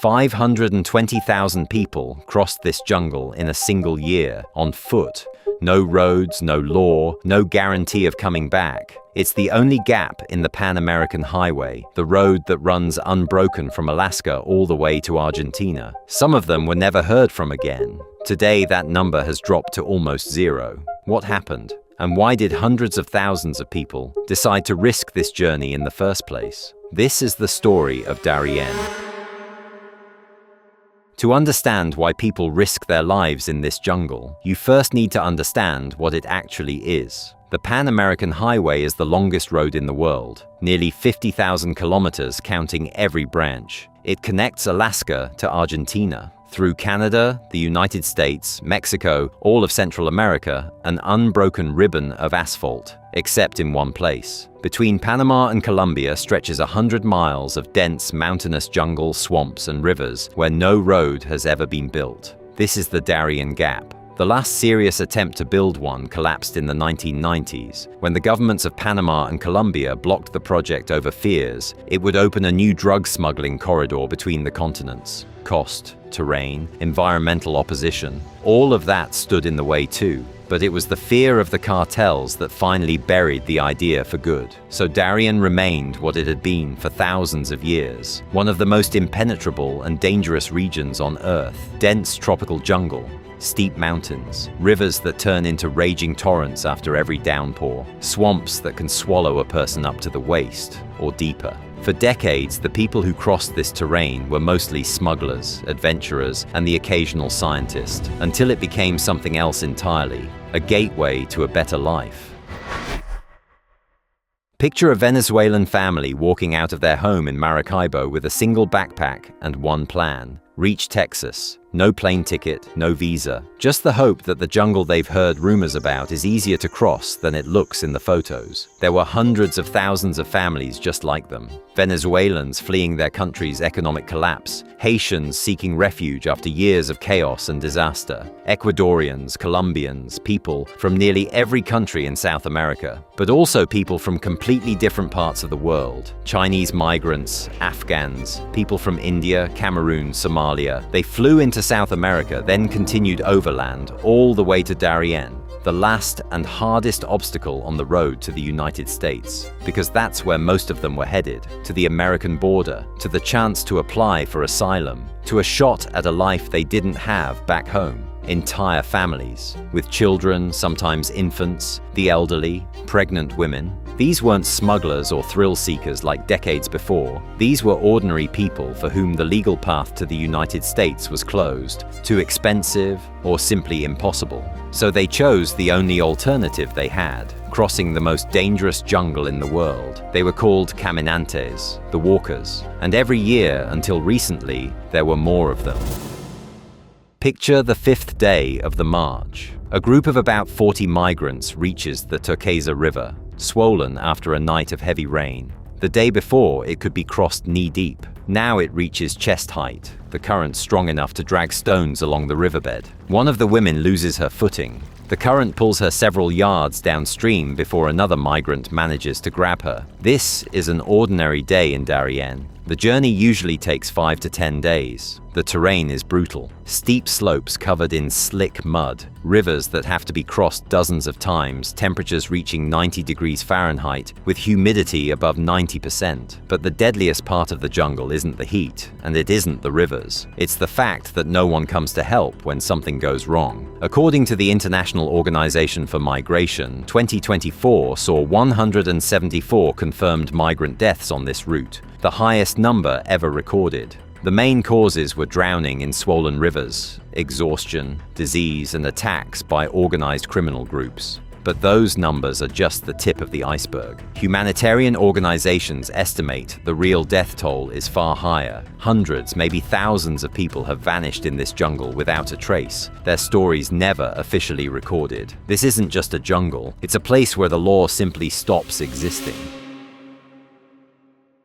520,000 people crossed this jungle in a single year, on foot. No roads, no law, no guarantee of coming back. It's the only gap in the Pan-American Highway, the road that runs unbroken from Alaska all the way to Argentina. Some of them were never heard from again. Today, that number has dropped to almost zero. What happened? And why did hundreds of thousands of people decide to risk this journey in the first place? This is the story of Darién. To understand why people risk their lives in this jungle, you first need to understand what it actually is. The Pan-American Highway is the longest road in the world, nearly 50,000 kilometers counting every branch. It connects Alaska to Argentina. Through Canada, the United States, Mexico, all of Central America, an unbroken ribbon of asphalt, except in one place. Between Panama and Colombia stretches 100 miles of dense mountainous jungle, swamps and rivers where no road has ever been built. This is the Darién Gap. The last serious attempt to build one collapsed in the 1990s, when the governments of Panama and Colombia blocked the project over fears it would open a new drug smuggling corridor between the continents. Cost, terrain, environmental opposition, all of that stood in the way too. But it was the fear of the cartels that finally buried the idea for good. So Darién remained what it had been for thousands of years, one of the most impenetrable and dangerous regions on Earth. Dense tropical jungle, steep mountains, rivers that turn into raging torrents after every downpour, swamps that can swallow a person up to the waist or deeper. For decades, the people who crossed this terrain were mostly smugglers, adventurers, and the occasional scientist, until it became something else entirely, a gateway to a better life. Picture a Venezuelan family walking out of their home in Maracaibo with a single backpack and one plan: reach Texas. No plane ticket, no visa, just the hope that the jungle they've heard rumors about is easier to cross than it looks in the photos. There were hundreds of thousands of families just like them. Venezuelans fleeing their country's economic collapse, Haitians seeking refuge after years of chaos and disaster, Ecuadorians, Colombians, people from nearly every country in South America, but also people from completely different parts of the world. Chinese migrants, Afghans, people from India, Cameroon, Somalia. They flew into South America, then continued overland all the way to Darién, the last and hardest obstacle on the road to the United States, because that's where most of them were headed, to the American border, to the chance to apply for asylum, to a shot at a life they didn't have back home. Entire families, with children, sometimes infants, the elderly, pregnant women. These weren't smugglers or thrill seekers like decades before. These were ordinary people for whom the legal path to the United States was closed, too expensive, or simply impossible. So they chose the only alternative they had, crossing the most dangerous jungle in the world. They were called caminantes, the walkers, and every year until recently, there were more of them. Picture the fifth day of the march. A group of about 40 migrants reaches the Turquesa River, swollen after a night of heavy rain. The day before, it could be crossed knee-deep. Now it reaches chest height, the current strong enough to drag stones along the riverbed. One of the women loses her footing. The current pulls her several yards downstream before another migrant manages to grab her. This is an ordinary day in Darién. The journey usually takes 5 to 10 days. The terrain is brutal. Steep slopes covered in slick mud, rivers that have to be crossed dozens of times, temperatures reaching 90 degrees Fahrenheit, with humidity above 90%. But the deadliest part of the jungle isn't the heat, and it isn't the rivers. It's the fact that no one comes to help when something goes wrong. According to the International Organization for Migration, 2024 saw 174 confirmed migrant deaths on this route, the highest number ever recorded. The main causes were drowning in swollen rivers, exhaustion, disease, and attacks by organized criminal groups. But those numbers are just the tip of the iceberg. Humanitarian organizations estimate the real death toll is far higher. Hundreds, maybe thousands of people have vanished in this jungle without a trace, their stories never officially recorded. This isn't just a jungle, it's a place where the law simply stops existing.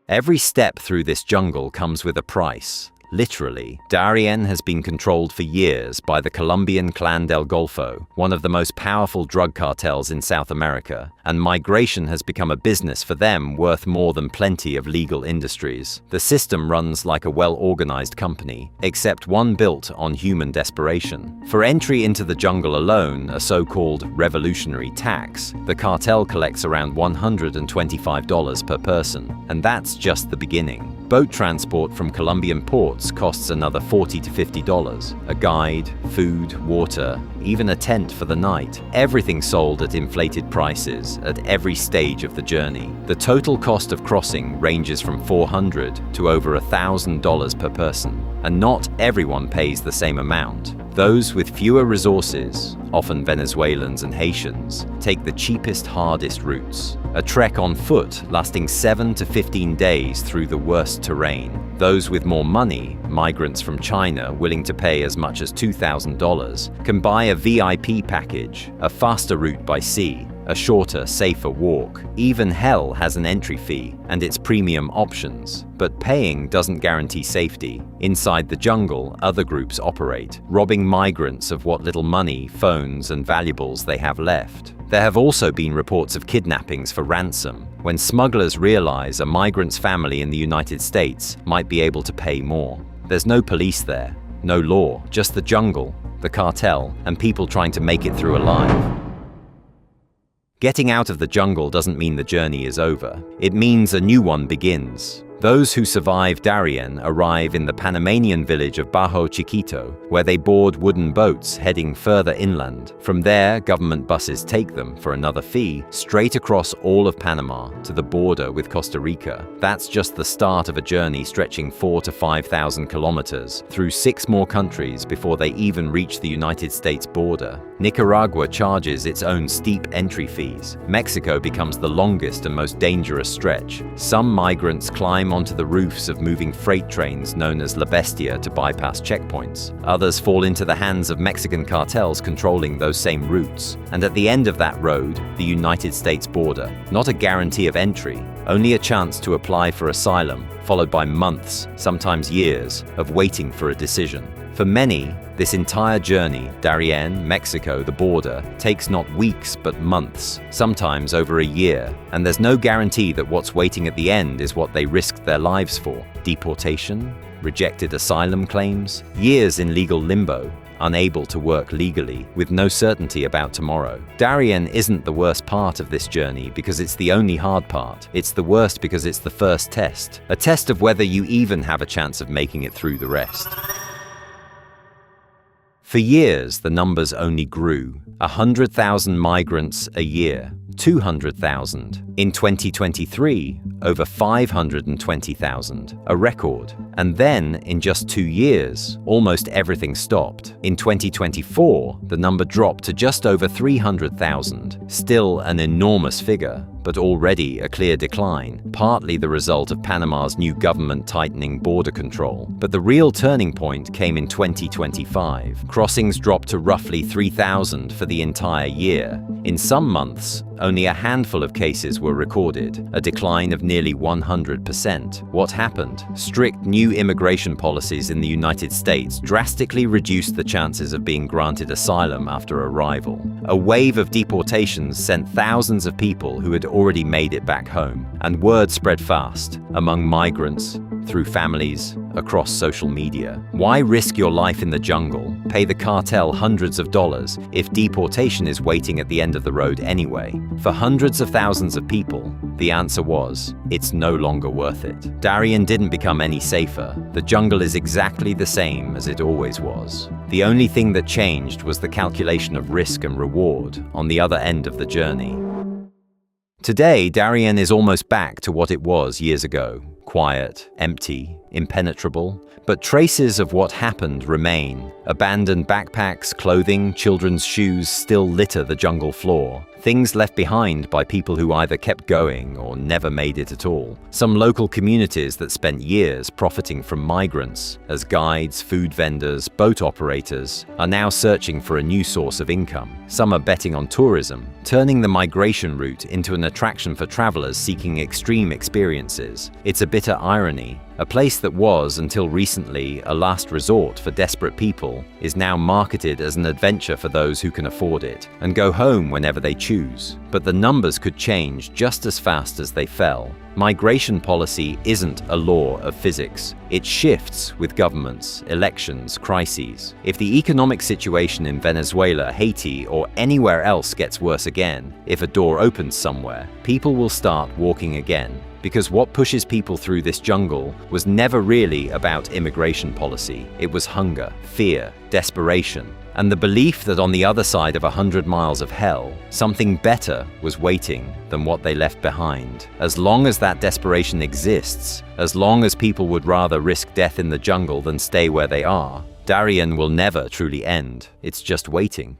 Every step through this jungle comes with a price. Literally, Darién has been controlled for years by the Colombian Clan del Golfo, one of the most powerful drug cartels in South America, and migration has become a business for them worth more than plenty of legal industries. The system runs like a well-organized company, except one built on human desperation. For entry into the jungle alone, a so-called revolutionary tax, the cartel collects around $125 per person, and that's just the beginning. Boat transport from Colombian ports costs another $40 to $50. A guide, food, water, even a tent for the night. Everything sold at inflated prices at every stage of the journey. The total cost of crossing ranges from $400 to over $1,000 per person. And not everyone pays the same amount. Those with fewer resources, often Venezuelans and Haitians, take the cheapest, hardest routes. A trek on foot lasting 7 to 15 days through the worst terrain. Those with more money, migrants from China willing to pay as much as $2,000, can buy a VIP package, a faster route by sea, a shorter, safer walk. Even hell has an entry fee and its premium options, but paying doesn't guarantee safety. Inside the jungle, other groups operate, robbing migrants of what little money, phones, and valuables they have left. There have also been reports of kidnappings for ransom, when smugglers realize a migrant's family in the United States might be able to pay more. There's no police there, no law, just the jungle, the cartel, and people trying to make it through alive. Getting out of the jungle doesn't mean the journey is over. It means a new one begins. Those who survive Darién arrive in the Panamanian village of Bajo Chiquito, where they board wooden boats heading further inland. From there, government buses take them, for another fee, straight across all of Panama to the border with Costa Rica. That's just the start of a journey stretching 4,000 to 5,000 kilometers through 6 more countries before they even reach the United States border. Nicaragua charges its own steep entry fees. Mexico becomes the longest and most dangerous stretch. Some migrants climb onto the roofs of moving freight trains known as La Bestia to bypass checkpoints. Others fall into the hands of Mexican cartels controlling those same routes. And at the end of that road, the United States border. Not a guarantee of entry, only a chance to apply for asylum, followed by months, sometimes years, of waiting for a decision. For many, this entire journey, Darién, Mexico, the border, takes not weeks but months, sometimes over a year, and there's no guarantee that what's waiting at the end is what they risked their lives for. Deportation, rejected asylum claims, years in legal limbo, unable to work legally, with no certainty about tomorrow. Darién isn't the worst part of this journey because it's the only hard part. It's the worst because it's the first test, a test of whether you even have a chance of making it through the rest. For years, the numbers only grew. 100,000 migrants a year, 200,000. In 2023, over 520,000, a record. And then, in just 2 years, almost everything stopped. In 2024, the number dropped to just over 300,000. Still an enormous figure, but already a clear decline, partly the result of Panama's new government tightening border control. But the real turning point came in 2025. Crossings dropped to roughly 3,000 for the entire year. In some months, only a handful of cases were recorded, a decline of nearly 100%. What happened? Strict new immigration policies in the United States drastically reduced the chances of being granted asylum after arrival. A wave of deportations sent thousands of people who had already made it back home, and word spread fast among migrants, through families, across social media. Why risk your life in the jungle, pay the cartel hundreds of dollars, if deportation is waiting at the end of the road anyway? For hundreds of thousands of people, the answer was, it's no longer worth it. Darién didn't become any safer. The jungle is exactly the same as it always was. The only thing that changed was the calculation of risk and reward on the other end of the journey. Today, Darién is almost back to what it was years ago. Quiet, empty, impenetrable, but traces of what happened remain. Abandoned backpacks, clothing, children's shoes still litter the jungle floor. Things left behind by people who either kept going or never made it at all. Some local communities that spent years profiting from migrants as guides, food vendors, boat operators are now searching for a new source of income. Some are betting on tourism, turning the migration route into an attraction for travelers seeking extreme experiences. It's a bitter irony. A place that was, until recently, a last resort for desperate people is now marketed as an adventure for those who can afford it and go home whenever they choose. But the numbers could change just as fast as they fell. Migration policy isn't a law of physics. It shifts with governments, elections, crises. If the economic situation in Venezuela, Haiti, or anywhere else gets worse again, if a door opens somewhere, people will start walking again. Because what pushes people through this jungle was never really about immigration policy. It was hunger, fear, desperation, and the belief that on the other side of 100 miles of hell, something better was waiting than what they left behind. As long as that desperation exists, as long as people would rather risk death in the jungle than stay where they are, Darién will never truly end. It's just waiting.